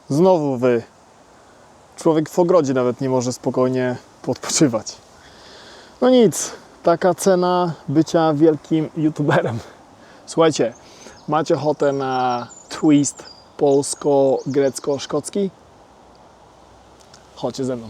Znowu wy. Człowiek w ogrodzie nawet nie może spokojnie podpoczywać. No nic, taka cena bycia wielkim youtuberem. Słuchajcie, macie ochotę na twist polsko-grecko-szkocki? Chodźcie ze mną.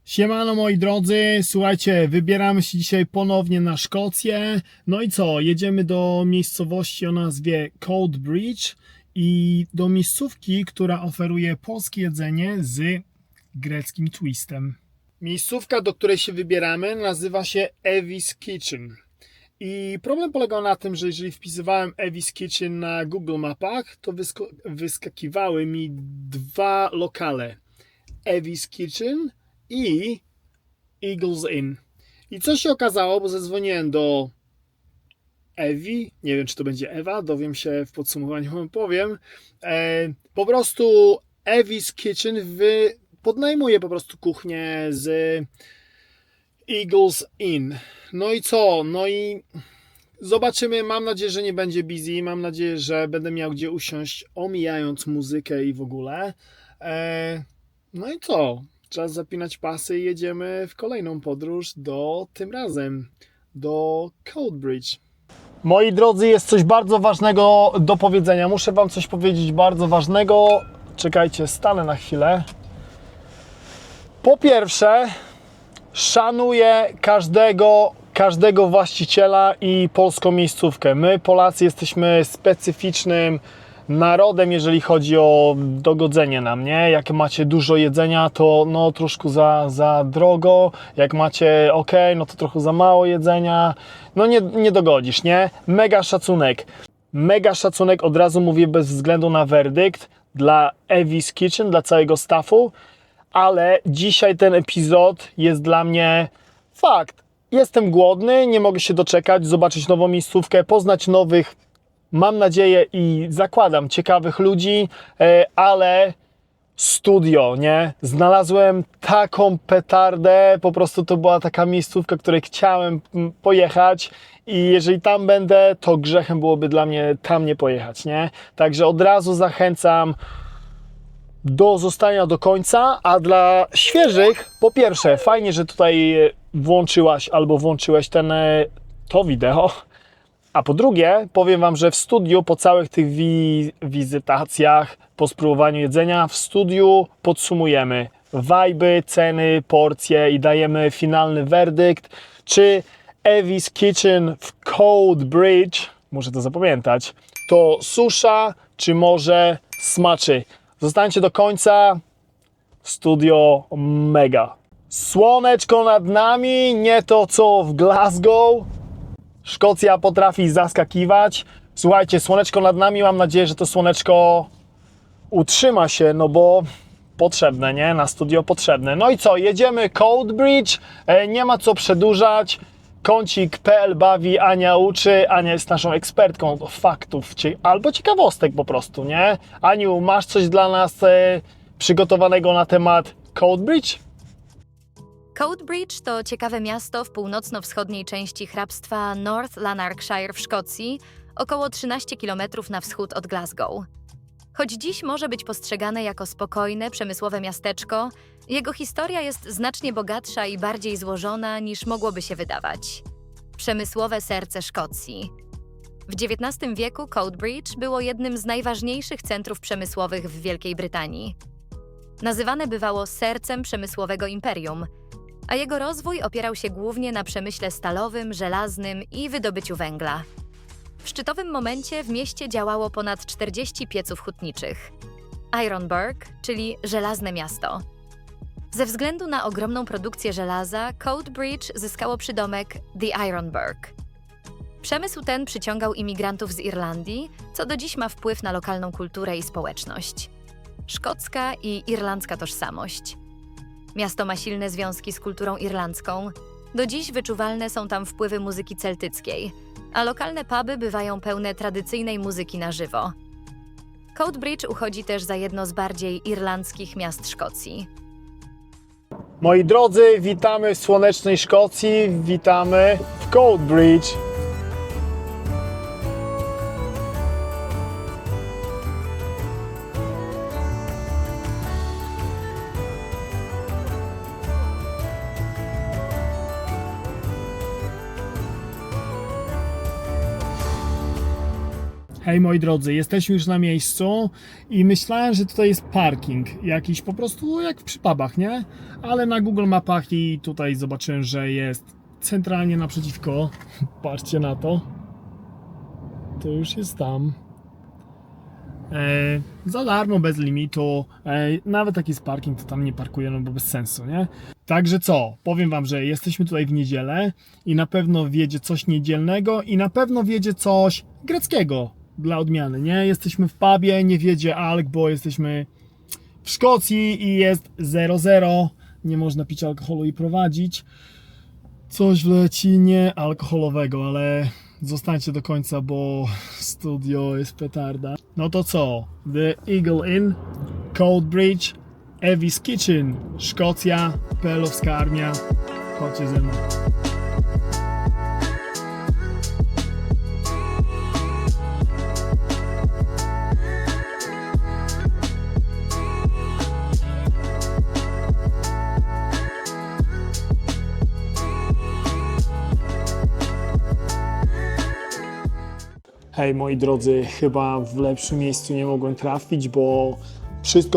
Siemano moi drodzy, słuchajcie, wybieramy się dzisiaj ponownie na Szkocję. No i co, jedziemy do miejscowości o nazwie Coatbridge i do miejscówki, która oferuje polskie jedzenie z greckim twistem. Miejscówka, do której się wybieramy, nazywa się Evi's Kitchen. I problem polegał na tym, że jeżeli wpisywałem Evi's Kitchen na Google Mapach, to wyskakiwały mi dwa lokale. Evi's Kitchen i Eagles Inn. I co się okazało, bo zadzwoniłem do Ewi, nie wiem czy to będzie Ewa, dowiem się w podsumowaniu, wam powiem. Po prostu Evi's Kitchen podnajmuje po prostu kuchnię z Eagles Inn. No i co? No i zobaczymy, mam nadzieję, że nie będzie busy, mam nadzieję, że będę miał gdzie usiąść, omijając muzykę i w ogóle. No i co? Czas zapinać pasy i jedziemy w kolejną podróż tym razem do Coatbridge. Moi drodzy, jest coś bardzo ważnego do powiedzenia. Muszę wam coś powiedzieć bardzo ważnego. Czekajcie, stanę na chwilę. Po pierwsze, szanuję każdego właściciela i polską miejscówkę. My, Polacy, jesteśmy specyficznym narodem, jeżeli chodzi o dogodzenie nam, nie? Jak macie dużo jedzenia, to no troszkę za drogo, jak macie ok, no to trochę za mało jedzenia, no nie dogodzisz, nie? Mega szacunek, od razu mówię bez względu na werdykt dla Evi's Kitchen, dla całego staffu, ale dzisiaj ten epizod jest dla mnie fakt. Jestem głodny, nie mogę się doczekać, zobaczyć nową miejscówkę, poznać nowych, mam nadzieję i zakładam, ciekawych ludzi, ale studio, nie? Znalazłem taką petardę, po prostu to była taka miejscówka, której chciałem pojechać i jeżeli tam będę, to grzechem byłoby dla mnie tam nie pojechać, nie? Także od razu zachęcam do zostania do końca, a dla świeżych, po pierwsze, fajnie, że tutaj włączyłaś albo włączyłeś to wideo. A po drugie, powiem wam, że w studiu, po całych tych wizytacjach, po spróbowaniu jedzenia, w studiu podsumujemy wajby, ceny, porcje i dajemy finalny werdykt, czy Evi's Kitchen w Coatbridge, muszę to zapamiętać, to susza, czy może smaczy. Zostańcie do końca, studio mega. Słoneczko nad nami, nie to co w Glasgow. Szkocja potrafi zaskakiwać. Słuchajcie, słoneczko nad nami, mam nadzieję, że to słoneczko utrzyma się, no bo potrzebne, nie? Na studio potrzebne. No i co, jedziemy Coatbridge, nie ma co przedłużać. Kącik.pl bawi, Ania uczy, Ania jest naszą ekspertką faktów albo ciekawostek po prostu, nie? Aniu, masz coś dla nas przygotowanego na temat Coatbridge? Coatbridge to ciekawe miasto w północno-wschodniej części hrabstwa North Lanarkshire w Szkocji, około 13 km na wschód od Glasgow. Choć dziś może być postrzegane jako spokojne, przemysłowe miasteczko, jego historia jest znacznie bogatsza i bardziej złożona niż mogłoby się wydawać. Przemysłowe serce Szkocji. W XIX wieku Coatbridge było jednym z najważniejszych centrów przemysłowych w Wielkiej Brytanii. Nazywane bywało sercem przemysłowego imperium, a jego rozwój opierał się głównie na przemyśle stalowym, żelaznym i wydobyciu węgla. W szczytowym momencie w mieście działało ponad 40 pieców hutniczych. Ironburg, czyli żelazne miasto. Ze względu na ogromną produkcję żelaza, Coatbridge zyskało przydomek The Ironburg. Przemysł ten przyciągał imigrantów z Irlandii, co do dziś ma wpływ na lokalną kulturę i społeczność. Szkocka i irlandzka tożsamość. Miasto ma silne związki z kulturą irlandzką. Do dziś wyczuwalne są tam wpływy muzyki celtyckiej, a lokalne puby bywają pełne tradycyjnej muzyki na żywo. Coatbridge uchodzi też za jedno z bardziej irlandzkich miast Szkocji. Moi drodzy, witamy w słonecznej Szkocji, witamy w Coatbridge. Hej moi drodzy, jesteśmy już na miejscu i myślałem, że tutaj jest parking jakiś po prostu jak przy pubach, nie? Ale na Google Mapach i tutaj zobaczyłem, że jest centralnie naprzeciwko. Patrzcie na to. To już jest tam. Za darmo, bez limitu. Nawet jak jest parking, to tam nie parkuję, no bo bez sensu, nie? Także co? Powiem wam, że jesteśmy tutaj w niedzielę i na pewno wiedzie coś niedzielnego i na pewno wiedzie coś greckiego. Dla odmiany, nie? Jesteśmy w pubie, nie wiedzie alk, bo jesteśmy w Szkocji i jest 0-0. Nie można pić alkoholu i prowadzić. Coś wleci niealkoholowego, ale zostańcie do końca, bo studio jest petarda. No to co? The Eagle Inn, Coatbridge, Evi's Kitchen, Szkocja, Pelowska Armia. Chodźcie ze mną. Hej moi drodzy, chyba w lepszym miejscu nie mogłem trafić, bo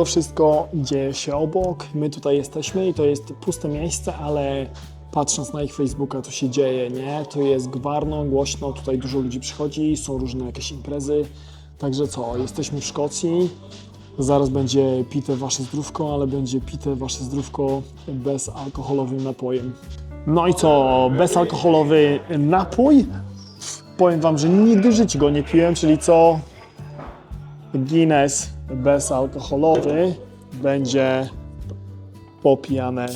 wszystko dzieje się obok. My tutaj jesteśmy i to jest puste miejsce, ale patrząc na ich Facebooka to się dzieje, nie? To jest gwarno, głośno, tutaj dużo ludzi przychodzi, są różne jakieś imprezy. Także co, jesteśmy w Szkocji, zaraz będzie pite wasze zdrówko, ale będzie pite wasze zdrówko bezalkoholowym napojem. No i co, bezalkoholowy napój? Powiem wam, że nigdy w życiu go nie piłem, czyli co? Guinness bezalkoholowy będzie popijane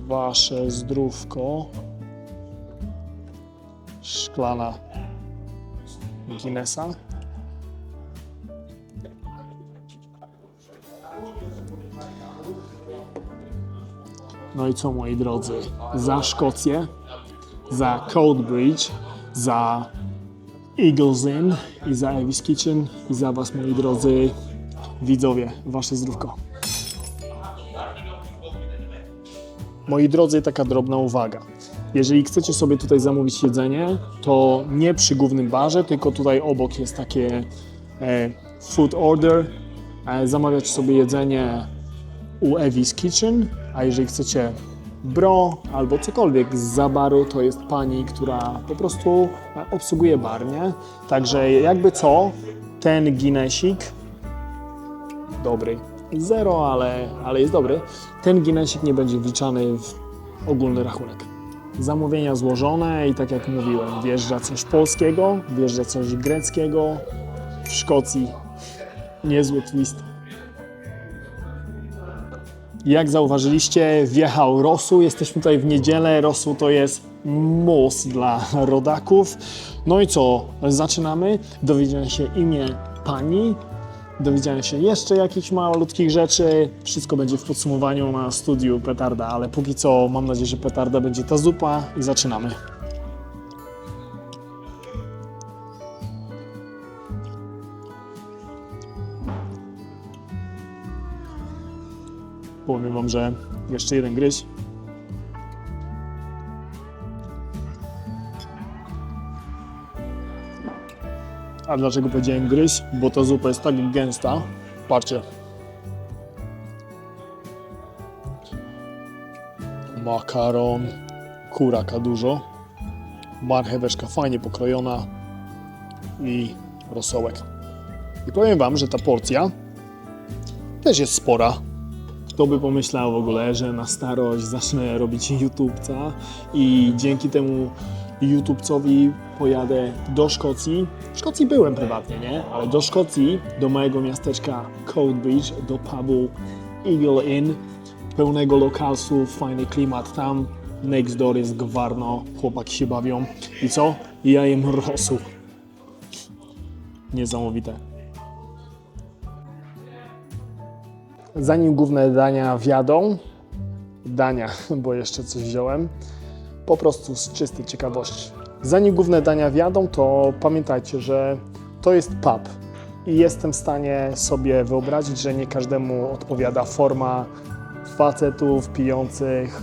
wasze zdrówko. Szklana Guinnessa. No i co moi drodzy, za Szkocję, za Coatbridge, za Eagle's Inn i za Evi's Kitchen i za was moi drodzy widzowie, wasze zdrówko. Moi drodzy, taka drobna uwaga. Jeżeli chcecie sobie tutaj zamówić jedzenie, to nie przy głównym barze, tylko tutaj obok jest takie food order. Zamawiacie sobie jedzenie u Evi's Kitchen, a jeżeli chcecie bro albo cokolwiek z baru, to jest pani, która po prostu obsługuje bar, nie? Także jakby co, ten Guinnessik dobry, zero, ale jest dobry, ten Guinnessik nie będzie wliczany w ogólny rachunek. Zamówienia złożone i tak jak mówiłem, wjeżdża coś polskiego, wjeżdża coś greckiego, w Szkocji niezły twist. Jak zauważyliście, wjechał rosół, jesteśmy tutaj w niedzielę, rosół to jest mus dla rodaków. No i co, zaczynamy, dowiedziałem się imię pani, dowiedziałem się jeszcze jakichś malutkich rzeczy, wszystko będzie w podsumowaniu na studiu petarda, ale póki co mam nadzieję, że petarda będzie ta zupa i zaczynamy. Powiem wam, że jeszcze jeden gryź. A dlaczego powiedziałem gryź? Bo ta zupa jest tak gęsta. Patrzcie. Makaron, kuraka dużo, marcheweczka fajnie pokrojona i rosołek. I powiem wam, że ta porcja też jest spora. Kto by pomyślał w ogóle, że na starość zacznę robić YouTubeca i dzięki temu YouTubecowi pojadę do Szkocji. W Szkocji byłem prywatnie, nie? Ale do Szkocji, do mojego miasteczka Coatbridge, do pubu Eagle Inn, pełnego lokalsu, fajny klimat tam. Next door jest gwarno, chłopaki się bawią. I co? Ja jem rosół. Niesamowite. zanim główne dania wjadą, bo jeszcze coś wziąłem, po prostu z czystej ciekawości. Zanim główne dania wjadą, to pamiętajcie, że to jest pub i jestem w stanie sobie wyobrazić, że nie każdemu odpowiada forma facetów pijących,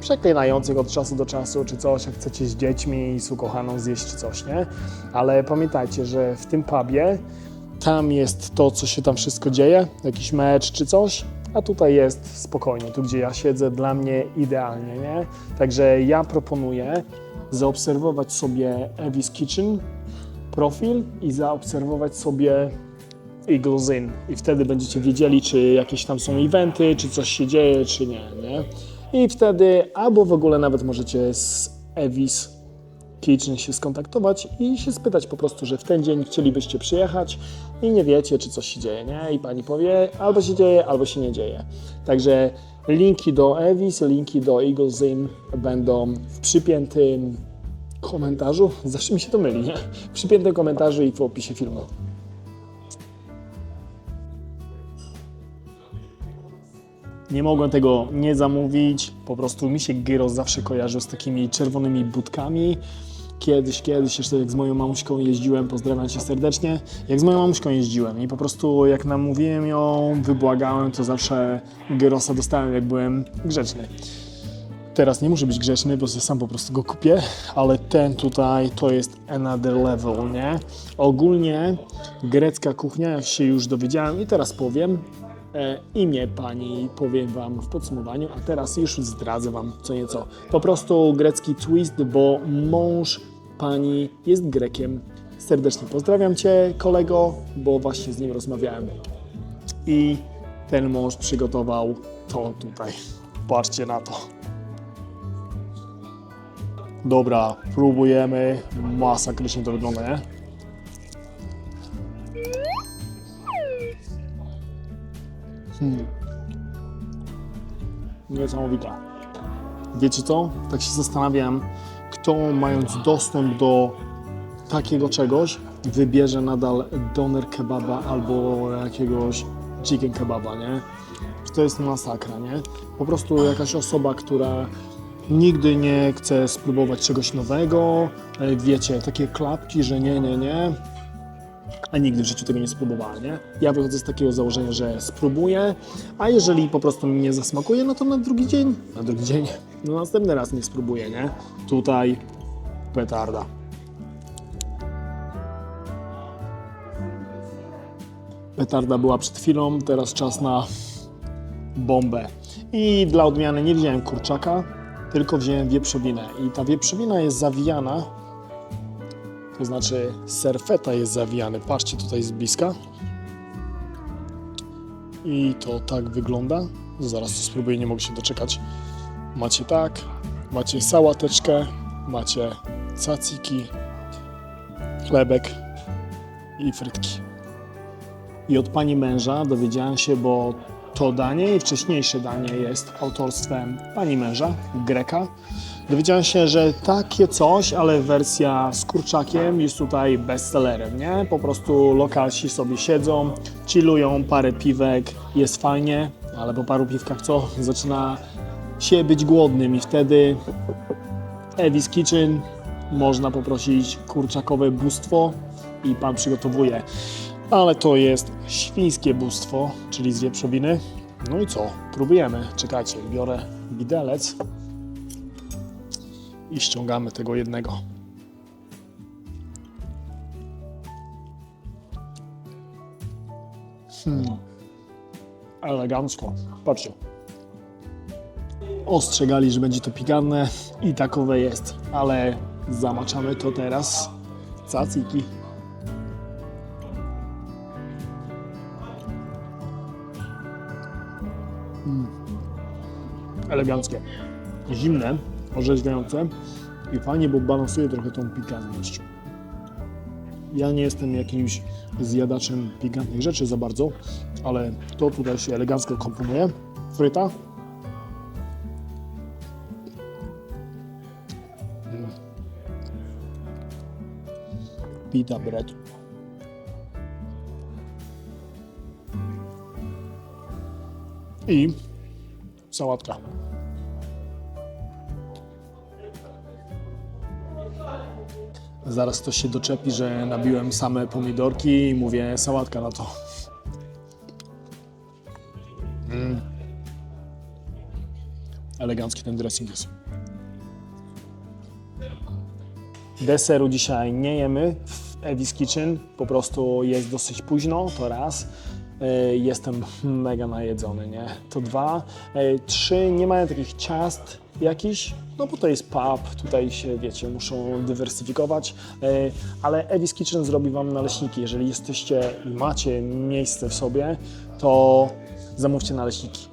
przeklinających od czasu do czasu, czy coś, jak chcecie z dziećmi i z ukochaną zjeść, czy coś, nie? Ale pamiętajcie, że w tym pubie tam jest to, co się tam wszystko dzieje, jakiś mecz czy coś, a tutaj jest spokojnie, tu gdzie ja siedzę, dla mnie idealnie, nie? Także ja proponuję zaobserwować sobie Evi's Kitchen profil i zaobserwować sobie Eagles Inn i wtedy będziecie wiedzieli, czy jakieś tam są eventy, czy coś się dzieje, czy nie, nie? I wtedy albo w ogóle nawet możecie z Evi's Kitchen się skontaktować i się spytać po prostu, że w ten dzień chcielibyście przyjechać i nie wiecie, czy coś się dzieje, nie? I pani powie, albo się dzieje, albo się nie dzieje. Także linki do Evi's, linki do Eagles Inn będą w przypiętym komentarzu. Zawsze mi się to myli, nie? W przypiętym komentarzu i w opisie filmu. Nie mogłem tego nie zamówić, po prostu mi się gyros zawsze kojarzył z takimi czerwonymi budkami. Kiedyś jeszcze jak z moją mamuśką jeździłem, pozdrawiam cię serdecznie, jak z moją mamuśką jeździłem i po prostu jak namówiłem ją, wybłagałem, to zawsze gyrosa dostałem, jak byłem grzeczny. Teraz nie muszę być grzeczny, bo sobie sam po prostu go kupię, ale ten tutaj to jest another level, nie? Ogólnie grecka kuchnia, jak się już dowiedziałem i teraz powiem, imię pani powiem wam w podsumowaniu, a teraz już zdradzę wam co nieco. Po prostu grecki twist, bo mąż pani jest Grekiem. Serdecznie pozdrawiam cię, kolego, bo właśnie z nim rozmawiałem. I ten mąż przygotował to tutaj. Patrzcie na to. Dobra, próbujemy. Masakrycznie to wygląda, nie? Niesamowita. Wiecie co? Tak się zastanawiam, kto mając dostęp do takiego czegoś wybierze nadal doner kebaba albo jakiegoś chicken kebaba, nie? To jest masakra, nie? Po prostu jakaś osoba, która nigdy nie chce spróbować czegoś nowego, wiecie, takie klapki, że nie, a nigdy w życiu tego nie spróbowałem, nie? Ja wychodzę z takiego założenia, że spróbuję, a jeżeli po prostu mi nie zasmakuje, no to na drugi dzień, no następny raz nie spróbuję, nie? Tutaj petarda. Petarda była przed chwilą, teraz czas na bombę. I dla odmiany nie wziąłem kurczaka, tylko wziąłem wieprzowinę. I ta wieprzowina jest zawijana, to znaczy ser feta jest zawijany. Patrzcie tutaj z bliska. I to tak wygląda. Zaraz to spróbuję, nie mogę się doczekać. Macie tak, macie sałateczkę, macie caciki, chlebek i frytki. I od pani męża dowiedziałem się, bo to danie i wcześniejsze danie jest autorstwem pani męża, Greka. Dowiedziałem się, że takie coś, ale wersja z kurczakiem jest tutaj bestsellerem, nie? Po prostu lokalsi sobie siedzą, chillują, parę piwek, jest fajnie, ale po paru piwkach co? Zaczyna się być głodnym i wtedy Evi's Kitchen można poprosić kurczakowe bóstwo i pan przygotowuje. Ale to jest świńskie bóstwo, czyli z wieprzowiny. No i co? Próbujemy. Czekajcie, biorę widelec i ściągamy tego jednego. Elegancko. Patrzcie. Ostrzegali, że będzie to pikantne i takowe jest, ale zamaczamy to teraz w caciki. Eleganckie. Zimne, orzeźwiające i fajnie, bo balansuje trochę tą pikantnością. Ja nie jestem jakimś zjadaczem pikantnych rzeczy za bardzo, ale to tutaj się elegancko komponuje. Fryta. Pita bread. I sałatka. Zaraz ktoś się doczepi, że nabiłem same pomidorki i mówię sałatka na to. Elegancki ten dressing jest. Deseru dzisiaj nie jemy w Evi's Kitchen, po prostu jest dosyć późno, to raz. Jestem mega najedzony, nie? To dwa. Trzy, nie mają takich ciast jakichś, no bo to jest pub, tutaj się, wiecie, muszą dywersyfikować, ale Evi's Kitchen zrobi Wam naleśniki. Jeżeli jesteście i macie miejsce w sobie, to zamówcie naleśniki.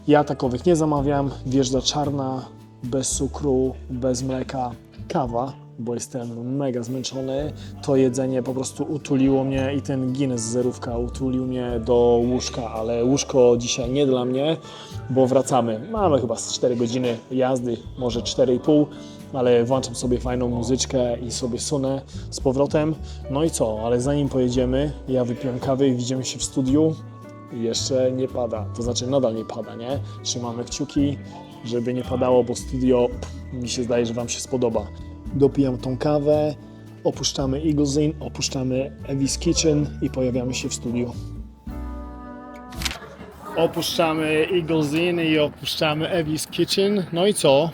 Ja takowych nie zamawiam, wjeżdża czarna, bez cukru, bez mleka, kawa, bo jestem mega zmęczony. To jedzenie po prostu utuliło mnie i ten Guinness z zerówka utulił mnie do łóżka, ale łóżko dzisiaj nie dla mnie, bo wracamy. Mamy chyba z 4 godziny jazdy, może 4,5, ale włączam sobie fajną muzyczkę i sobie sunę z powrotem. No i co, ale zanim pojedziemy, ja wypiłem kawę i widzimy się w studiu. Jeszcze nie pada, to znaczy nadal nie pada, nie? Trzymamy kciuki, żeby nie padało, bo studio, mi się zdaje, że Wam się spodoba. Dopijam tą kawę, opuszczamy Eagles Inn, opuszczamy Evi's Kitchen i pojawiamy się w studiu. Opuszczamy Eagles Inn i opuszczamy Evi's Kitchen. No i co?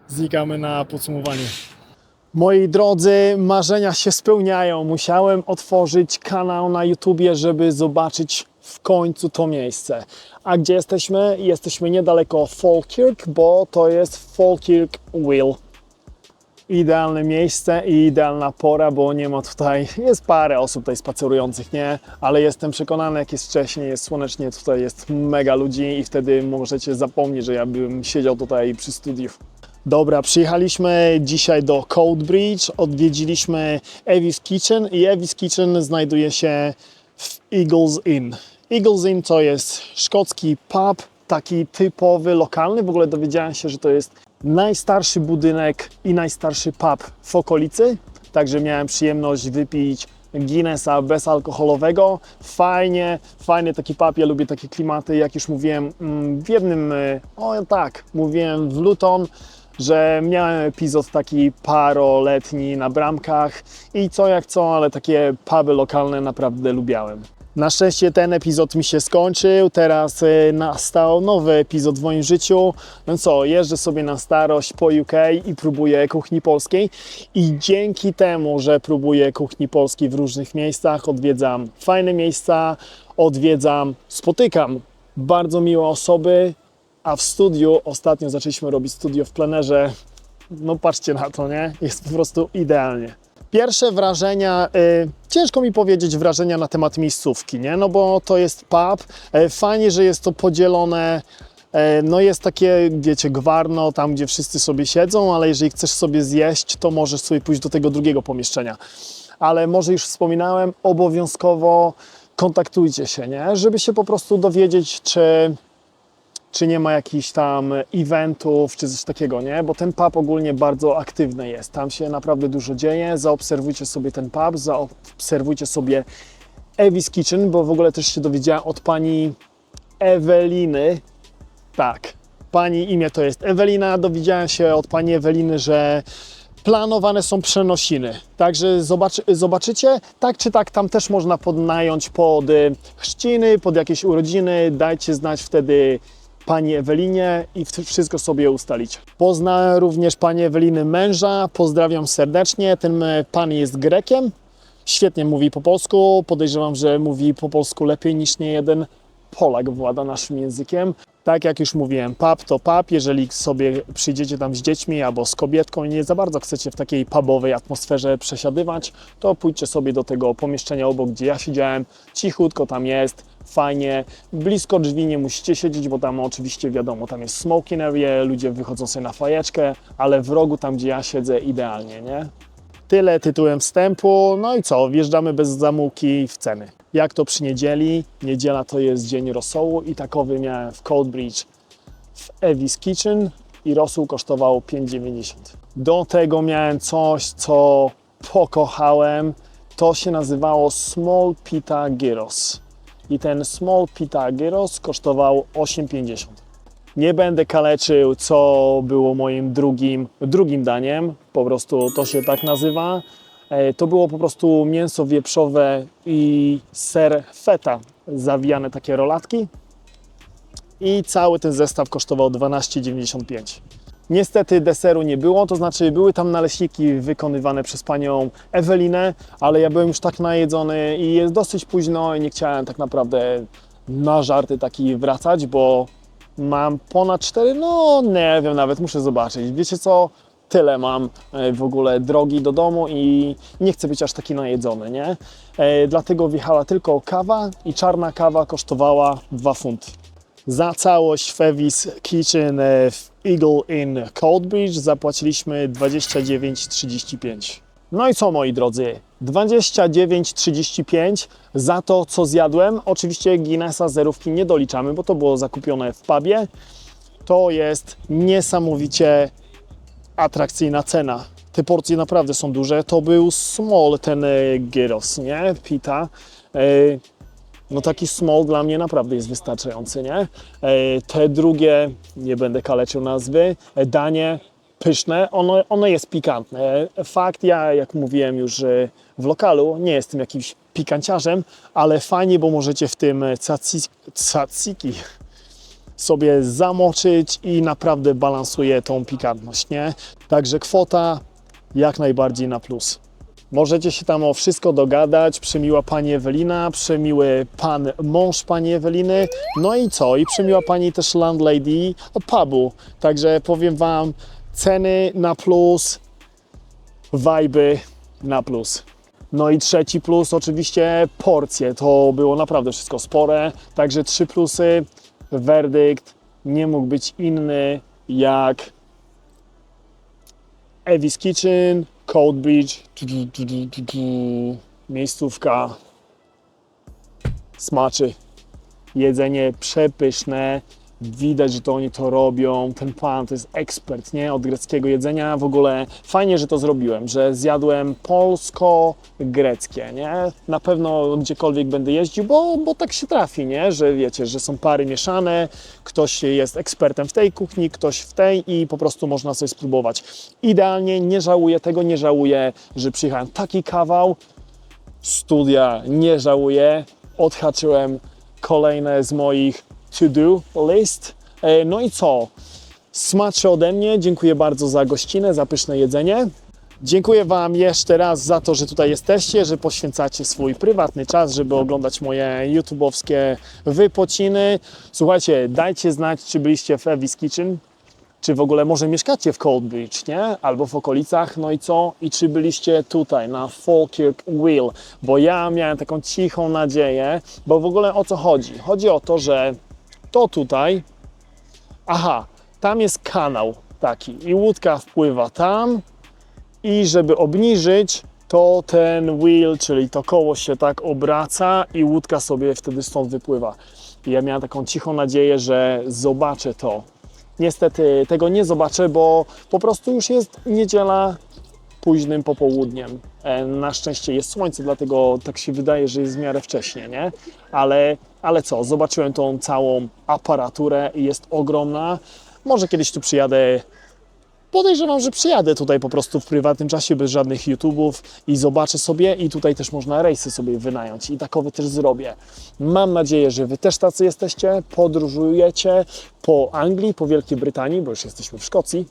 Znikamy na podsumowanie. Moi drodzy, marzenia się spełniają. Musiałem otworzyć kanał na YouTubie, żeby zobaczyć w końcu to miejsce. A gdzie jesteśmy? Jesteśmy niedaleko Falkirk, bo to jest Falkirk Wheel. Idealne miejsce i idealna pora, bo nie ma tutaj, jest parę osób tutaj spacerujących, nie? Ale jestem przekonany, jak jest wcześniej, jest słonecznie, tutaj jest mega ludzi i wtedy możecie zapomnieć, że ja bym siedział tutaj przy studiu. Dobra, przyjechaliśmy dzisiaj do Coatbridge, odwiedziliśmy Evi's Kitchen i Evi's Kitchen znajduje się w Eagles Inn. Eagles Inn to jest szkocki pub, taki typowy, lokalny. W ogóle dowiedziałem się, że to jest najstarszy budynek i najstarszy pub w okolicy. Także miałem przyjemność wypić Guinnessa bezalkoholowego. Fajny taki pub, ja lubię takie klimaty. Jak już mówiłem w jednym, mówiłem w Luton, że miałem epizod taki paroletni na Bramkach i co jak co, ale takie puby lokalne naprawdę lubiałem. Na szczęście ten epizod mi się skończył, teraz nastał nowy epizod w moim życiu. No co, jeżdżę sobie na starość po UK i próbuję kuchni polskiej i dzięki temu, że próbuję kuchni polskiej w różnych miejscach, odwiedzam fajne miejsca, spotykam bardzo miłe osoby, a w studiu, ostatnio zaczęliśmy robić studio w plenerze, no patrzcie na to, nie? Jest po prostu idealnie. Pierwsze wrażenia, ciężko mi powiedzieć wrażenia na temat miejscówki, nie? No bo to jest pub, fajnie, że jest to podzielone, no jest takie, wiecie, gwarno, tam gdzie wszyscy sobie siedzą, ale jeżeli chcesz sobie zjeść, to możesz sobie pójść do tego drugiego pomieszczenia. Ale może już wspominałem, obowiązkowo kontaktujcie się, nie? Żeby się po prostu dowiedzieć, czy nie ma jakichś tam eventów, czy coś takiego, nie? Bo ten pub ogólnie bardzo aktywny jest. Tam się naprawdę dużo dzieje. Zaobserwujcie sobie ten pub, zaobserwujcie sobie Evi's Kitchen, bo w ogóle też się dowiedziałem od pani Eweliny. Tak, pani imię to jest Ewelina. Dowiedziałem się od pani Eweliny, że planowane są przenosiny. Także zobaczycie, tak czy tak, tam też można podnająć pod chrzciny, pod jakieś urodziny. Dajcie znać wtedy pani Ewelinie i wszystko sobie ustalicie. Poznałem również pani Eweliny męża, pozdrawiam serdecznie. Ten pan jest Grekiem, świetnie mówi po polsku. Podejrzewam, że mówi po polsku lepiej niż niejeden Polak włada naszym językiem. Tak jak już mówiłem, pub to pub. Jeżeli sobie przyjdziecie tam z dziećmi albo z kobietką i nie za bardzo chcecie w takiej pubowej atmosferze przesiadywać, to pójdźcie sobie do tego pomieszczenia obok, gdzie ja siedziałem. Cichutko tam jest, fajnie. Blisko drzwi nie musicie siedzieć, bo tam oczywiście wiadomo, tam jest smoking area, ludzie wychodzą sobie na fajeczkę, ale w rogu tam, gdzie ja siedzę, idealnie, nie? Tyle tytułem wstępu. No i co? Wjeżdżamy bez zamułki w ceny. Jak to przy niedzieli? Niedziela to jest dzień rosołu i takowy miałem w Coatbridge w Evi's Kitchen i rosół kosztował 5,90. Do tego miałem coś, co pokochałem. To się nazywało Small Pita Gyros. i ten Small Pita Gyros kosztował 8,50. Nie będę kaleczył, co było moim drugim daniem, po prostu to się tak nazywa. To było po prostu mięso wieprzowe i ser feta, zawijane takie rolatki. I cały ten zestaw kosztował 12,95. Niestety deseru nie było, to znaczy były tam naleśniki wykonywane przez panią Ewelinę, ale ja byłem już tak najedzony i jest dosyć późno i nie chciałem tak naprawdę na żarty taki wracać, bo mam ponad 4, no nie wiem, nawet muszę zobaczyć. Wiecie co? Tyle mam w ogóle drogi do domu i nie chcę być aż taki najedzony, nie? Dlatego wjechała tylko kawa i czarna kawa kosztowała 2 funty. Za całość Fevis Kitchen w Eagle Inn Coldbridge zapłaciliśmy 29,35. No i co, moi drodzy? 29,35 za to, co zjadłem. Oczywiście Guinnessa zerówki nie doliczamy, bo to było zakupione w pubie. To jest niesamowicie atrakcyjna cena. Te porcje naprawdę są duże. To był small ten gyros, nie? Pita. No taki small dla mnie naprawdę jest wystarczający, nie? Te drugie, nie będę kaleczył nazwy, danie pyszne, ono jest pikantne. Fakt, ja jak mówiłem już w lokalu, nie jestem jakimś pikanciarzem, ale fajnie, bo możecie w tym tzatziki sobie zamoczyć i naprawdę balansuje tą pikantność, nie? Także kwota jak najbardziej na plus. Możecie się tam o wszystko dogadać, przemiła pani Ewelina, przemiły pan mąż pani Eweliny, no i co? I przemiła pani też landlady pubu. Także powiem wam, ceny na plus, wajby na plus. No i trzeci plus, oczywiście porcje. To było naprawdę wszystko spore, także 3 plusy. Werdykt nie mógł być inny jak Evis Kitchen, Coldbridge, miejscówka, smaczy, jedzenie przepyszne, widać, że to oni to robią, ten pan to jest ekspert, nie, od greckiego jedzenia, w ogóle fajnie, że to zrobiłem, że zjadłem polsko-greckie, nie, na pewno gdziekolwiek będę jeździł, bo tak się trafi, nie, że wiecie, że są pary mieszane, ktoś jest ekspertem w tej kuchni, ktoś w tej i po prostu można sobie spróbować. Idealnie, nie żałuję tego, nie żałuję, że przyjechałem taki kawał, studia nie żałuję, odhaczyłem kolejne z moich to-do list. No i co? Smaczy ode mnie. Dziękuję bardzo za gościnę, za pyszne jedzenie. Dziękuję wam jeszcze raz za to, że tutaj jesteście, że poświęcacie swój prywatny czas, żeby oglądać moje YouTube'owskie wypociny. Słuchajcie, dajcie znać, czy byliście w Evis Kitchen, czy w ogóle może mieszkacie w Coldbridge, nie? Albo w okolicach, no i co? I czy byliście tutaj na Falkirk Wheel? Bo ja miałem taką cichą nadzieję, bo w ogóle o co chodzi? Chodzi o to, że to tutaj, aha, tam jest kanał taki i łódka wpływa tam i żeby obniżyć, to ten wheel, czyli to koło się tak obraca i łódka sobie wtedy stąd wypływa. I ja miałem taką cichą nadzieję, że zobaczę to. Niestety tego nie zobaczę, bo po prostu już jest niedziela późnym popołudniem. Na szczęście jest słońce, dlatego tak się wydaje, że jest w miarę wcześnie, nie? Ale co, zobaczyłem tą całą aparaturę i jest ogromna. Może kiedyś tu przyjadę. Podejrzewam, że przyjadę tutaj po prostu w prywatnym czasie, bez żadnych YouTube'ów i zobaczę sobie i tutaj też można rejsy sobie wynająć i takowe też zrobię. Mam nadzieję, że wy też tacy jesteście, podróżujecie po Anglii, po Wielkiej Brytanii, bo już jesteśmy w Szkocji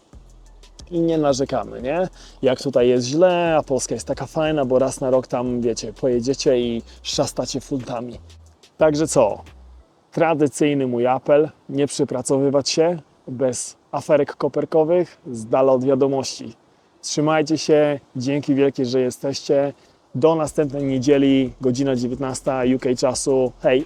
i nie narzekamy, nie? Jak tutaj jest źle, a Polska jest taka fajna, bo raz na rok tam, wiecie, pojedziecie i szastacie funtami. Także co? Tradycyjny mój apel, nie przypracowywać się bez aferek koperkowych, z dala od wiadomości. Trzymajcie się, dzięki wielkie, że jesteście. Do następnej niedzieli, godzina 19 UK czasu. Hej!